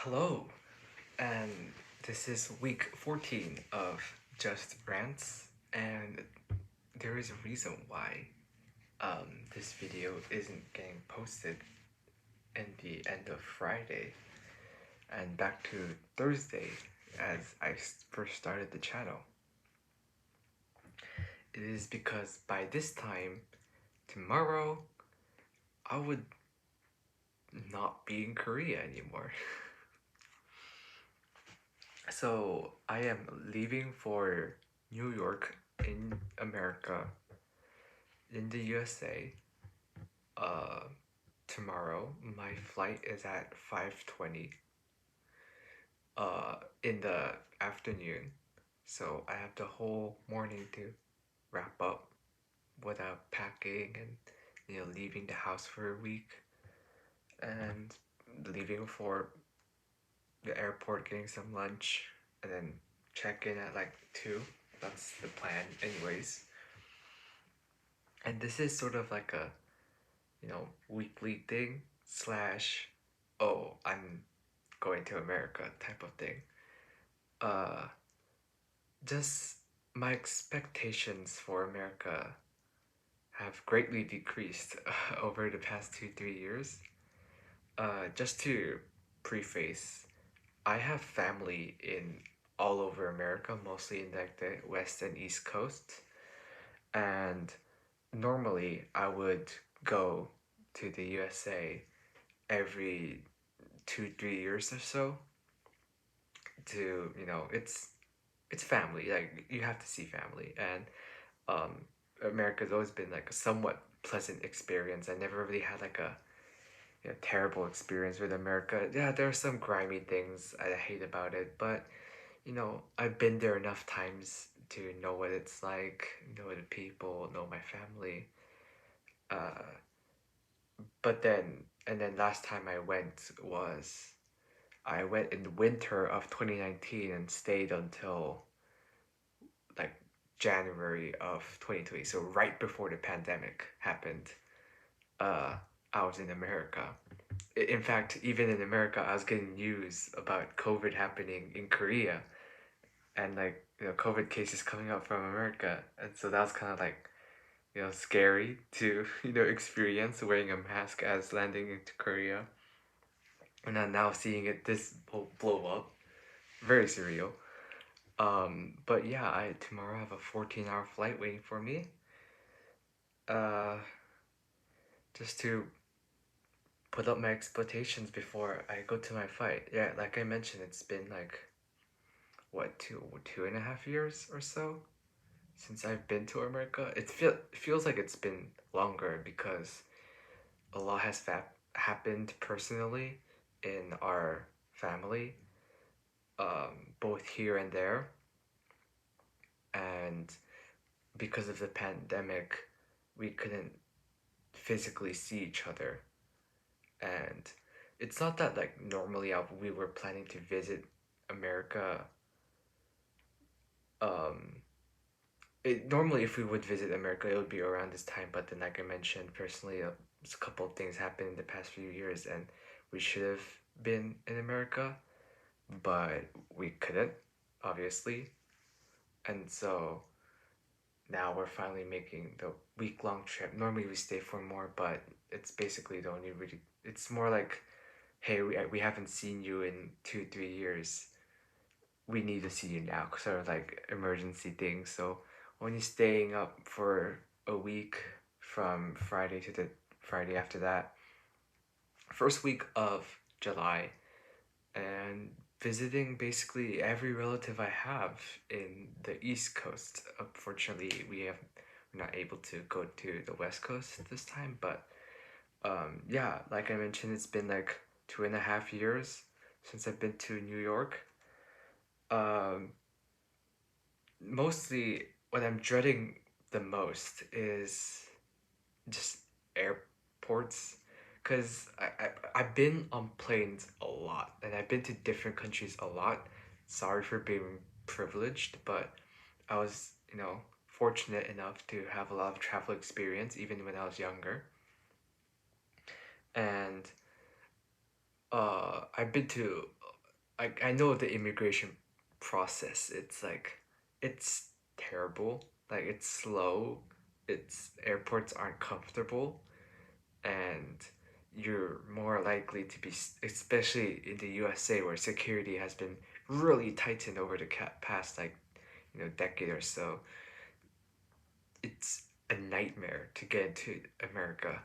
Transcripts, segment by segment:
Hello, and this is week 14 of Just Rants, and there is a reason why this video isn't getting posted in the end of Friday and back to Thursday as I first started the channel. It is because by this time, tomorrow, I would not be in Korea anymore. So I am leaving for New York in America, in the USA. Tomorrow my flight is at 5:20 in the afternoon. So I have the whole morning to wrap up without packing and leaving the house for a week and leaving for the airport, getting some lunch, and then check in at like 2. That's the plan anyways. And this is sort of like a, weekly thing slash, oh, I'm going to America type of thing. Just my expectations for America have greatly decreased over the past 2-3 years. Just to preface, I have family in all over America, mostly in like the West and East Coast. And normally I would go to the USA every 2-3 years or so to, it's family, like you have to see family. And America's always been like a somewhat pleasant experience. I never really had like a terrible experience with America. Yeah, there are some grimy things I hate about it, but I've been there enough times to know what it's like, know the people, know my family. But then last time I went in the winter of 2019 and stayed until like January of 2020. So right before the pandemic happened, I was in America. In fact, even in America, I was getting news about COVID happening in Korea and like COVID cases coming up from America, and so that was kind of like scary to experience wearing a mask as landing into Korea, and then now seeing it this blow up, very surreal. But yeah, I tomorrow have a 14-hour flight waiting for me. Just to put up my expectations before I go to my flight. Yeah, like I mentioned, it's been like what, 2.5 years or so since I've been to America. It feels like it's been longer because a lot has happened personally in our family, both here and there. And because of the pandemic, we couldn't physically see each other. And it's not that like normally we were planning to visit America. Normally if we would visit America, it would be around this time. But then, like I mentioned, personally, a couple of things happened in the past few years, and we should have been in America, but we couldn't, obviously. And so now we're finally making the week-long trip. Normally we stay for more, but it's basically the only really. It's more like, hey, we haven't seen you in 2-3 years. We need to see you now, sort of like emergency thing. So only staying up for a week from Friday to the Friday after that. First week of July, and visiting basically every relative I have in the East Coast. Unfortunately, we're not able to go to the West Coast this time, but yeah, like I mentioned, it's been like 2.5 years since I've been to New York. Mostly what I'm dreading the most is just airports, because I've been on planes a lot and I've been to different countries a lot. Sorry for being privileged, but I was fortunate enough to have a lot of travel experience even when I was younger. And I've been to I know the immigration process. It's like it's terrible. Like it's slow. It's airports aren't comfortable, and you're more likely to be, especially in the USA where security has been really tightened over the past like decade or so. It's a nightmare to get into America,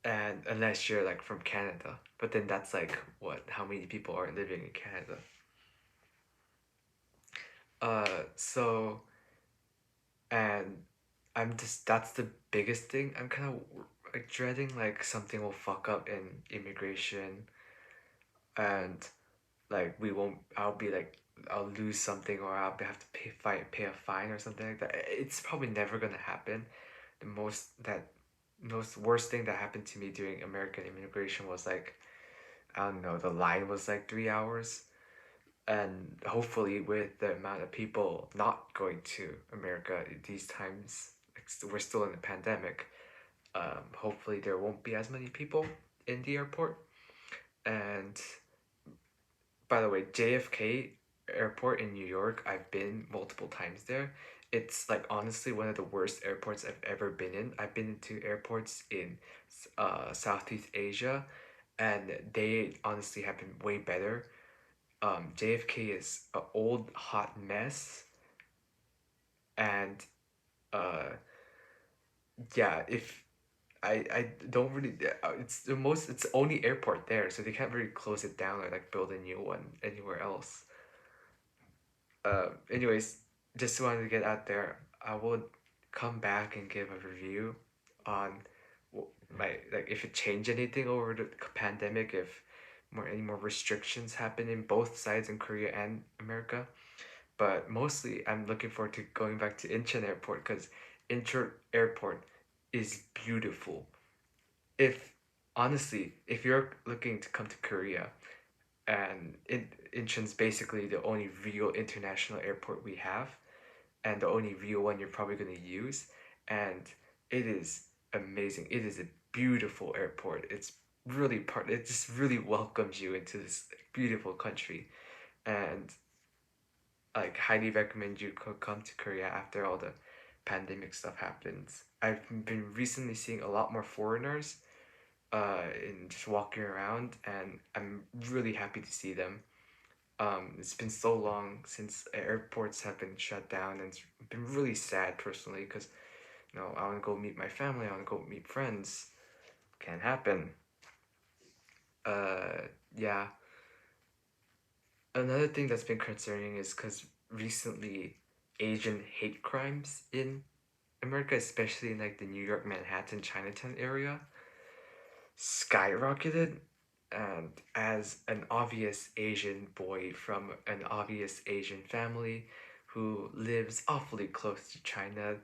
and unless you're like from Canada, but then that's like what? How many people are living in Canada? So and I'm just that's the biggest thing. I'm kind of like dreading like something will fuck up in immigration, and like we won't. I'll be like I'll lose something, or have to pay a fine or something like that. It's probably never gonna happen. The most worst thing that happened to me during American immigration was like I don't know, the line was like 3 hours, and hopefully with the amount of people not going to America these times, we're still in the pandemic. Hopefully there won't be as many people in the airport. And by the way, JFK Airport in New York, I've been multiple times there. It's like honestly one of the worst airports I've ever been in. I've been into airports in Southeast Asia, and they honestly have been way better. JFK is an old hot mess, and uh, yeah, if I don't really, it's the only airport there, so they can't really close it down or like build a new one anywhere else. Anyways, just wanted to get out there. I would come back and give a review on my like if it changed anything over the pandemic, if any more restrictions happen in both sides in Korea and America. But mostly, I'm looking forward to going back to Incheon Airport because Incheon Airport is beautiful. If honestly, if you're looking to come to Korea, and Incheon's basically the only real international airport we have, and the only real one you're probably gonna use, and it is amazing. It is a beautiful airport. It just really welcomes you into this beautiful country, and like highly recommend you come to Korea after all the pandemic stuff happens. I've been recently seeing a lot more foreigners in just walking around, and I'm really happy to see them. It's been so long since airports have been shut down, and it's been really sad personally because I want to go meet my family, I want to go meet friends. Can't happen. Uh, yeah. Another thing that's been concerning is because recently Asian hate crimes in America, especially in like the New York, Manhattan, Chinatown area, skyrocketed. And as an obvious Asian boy from an obvious Asian family who lives awfully close to China,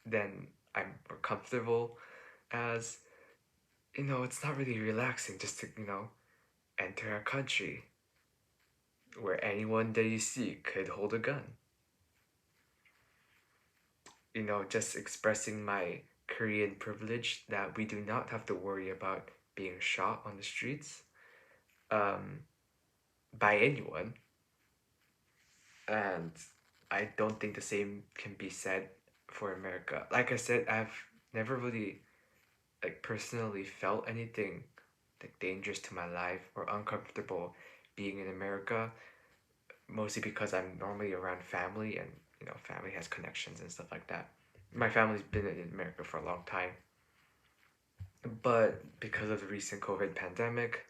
then I'm more comfortable as, it's not really relaxing just to, enter a country where anyone that you see could hold a gun. Just expressing my Korean privilege that we do not have to worry about being shot on the streets um, by anyone. And I don't think the same can be said for America. Like I said, I've never really like personally felt anything like dangerous to my life or uncomfortable being in America, mostly because I'm normally around family, and family has connections and stuff like that. My family's been in America for a long time, but because of the recent COVID pandemic,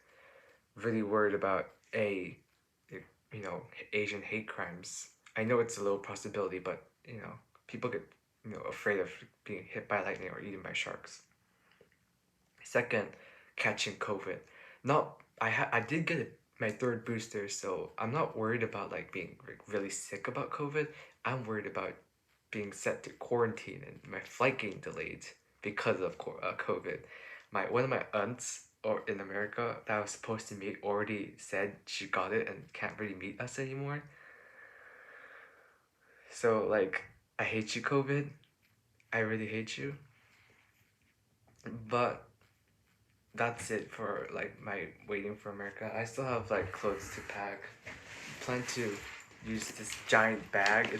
really worried about you know, Asian hate crimes. I know it's a low possibility, but people get afraid of being hit by lightning or eaten by sharks. Second, catching COVID. Not I did get my third booster, so I'm not worried about like being like, really sick about COVID. I'm worried about being set to quarantine and my flight getting delayed because of COVID. My one of my aunts or in America that I was supposed to meet already said she got it and can't really meet us anymore. So like I hate you, COVID. I really hate you. But that's it for like my waiting for America. I still have like clothes to pack. Plan to use this giant bag.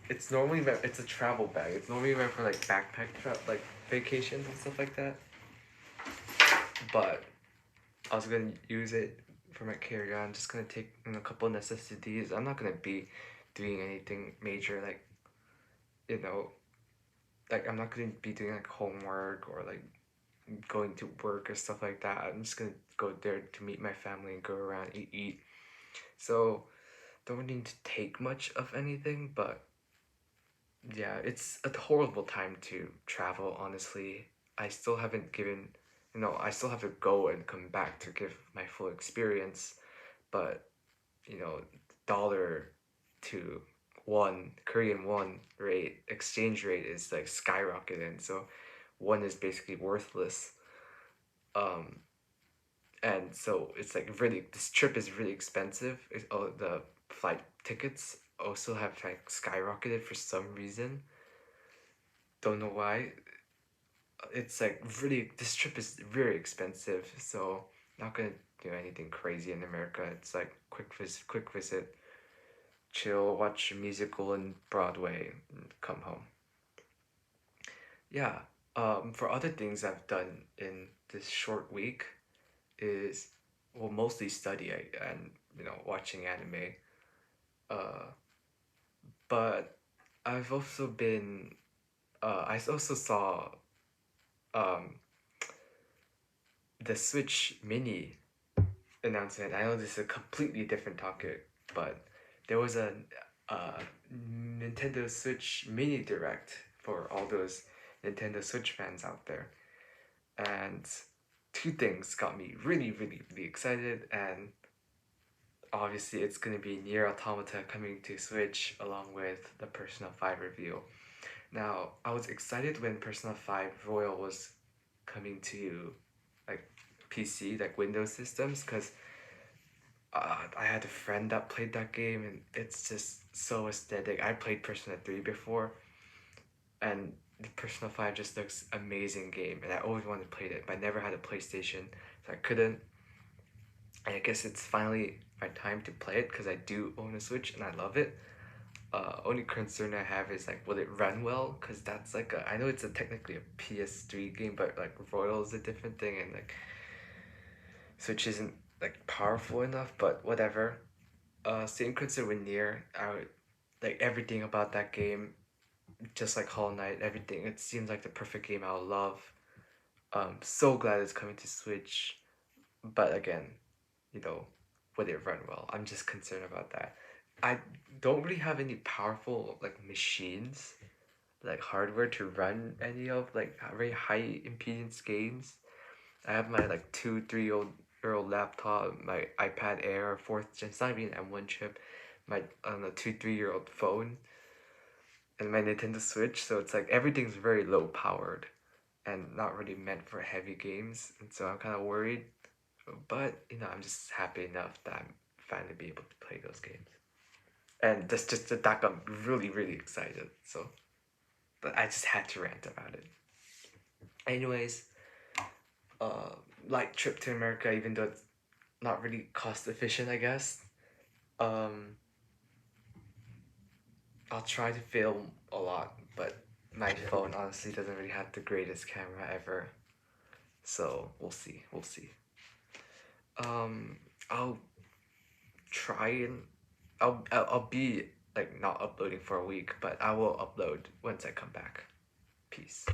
It's normally meant, it's a travel bag. It's normally meant for like like vacations and stuff like that. But I was gonna use it for my carry-on. Just gonna take a couple necessities. I'm not gonna be doing anything major like, you know, like I'm not gonna be doing like homework or like going to work or stuff like that. I'm just gonna go there to meet my family and go around eat. So don't need to take much of anything, but yeah, it's a horrible time to travel, honestly. I still haven't given, I still have to go and come back to give my full experience, but, dollar to one, Korean won rate, exchange rate is like skyrocketing, so one is basically worthless. Um, and so it's like really, this trip is really expensive. The flight tickets also have like skyrocketed for some reason. Don't know why. It's like really, this trip is very expensive, so not gonna do anything crazy in America. It's like quick visit, chill, watch a musical in Broadway, and come home. Yeah. For other things I've done in this short week is, well, mostly study and watching anime. Uh, but I've also been. I also saw um the Switch Mini announcement. I know this is a completely different topic, but there was a uh, Nintendo Switch Mini Direct for all those Nintendo Switch fans out there. And two things got me really, really, really excited. And obviously, it's going to be Nier Automata coming to Switch along with the Persona 5 review. Now, I was excited when Persona 5 Royal was coming to like PC, like Windows systems, because I had a friend that played that game, and it's just so aesthetic. I played Persona 3 before, and the Persona 5 just looks amazing game, and I always wanted to play it, but I never had a PlayStation, so I couldn't. And I guess it's finally my time to play it because I do own a Switch and I love it. Only concern I have is like, will it run well? Because that's like I know it's technically a PS3 game, but like Royal is a different thing, and like Switch isn't like powerful enough. But whatever. Same concern with Nier. I would, like everything about that game, just like Hollow Knight, everything. It seems like the perfect game I would love. So glad it's coming to Switch, but again, you know, would it run well? I'm just concerned about that. I don't really have any powerful like machines, like hardware to run any of like very high impedance games. I have my like 2 3 year old laptop, my iPad Air fourth gen, it's not even an M1 chip, my 2 3 year old phone, and my Nintendo Switch. So it's like everything's very low powered and not really meant for heavy games, and so I'm kind of worried. But I'm just happy enough that I'm finally be able to play those games, and that's just that got me really really excited. So, but I just had to rant about it. Anyways, uh, light trip to America, even though it's not really cost efficient, I guess. Um, I'll try to film a lot, but my phone honestly doesn't really have the greatest camera ever. So we'll see. We'll see. Um, I'll try and I'll be like not uploading for a week, but I will upload once I come back. Peace.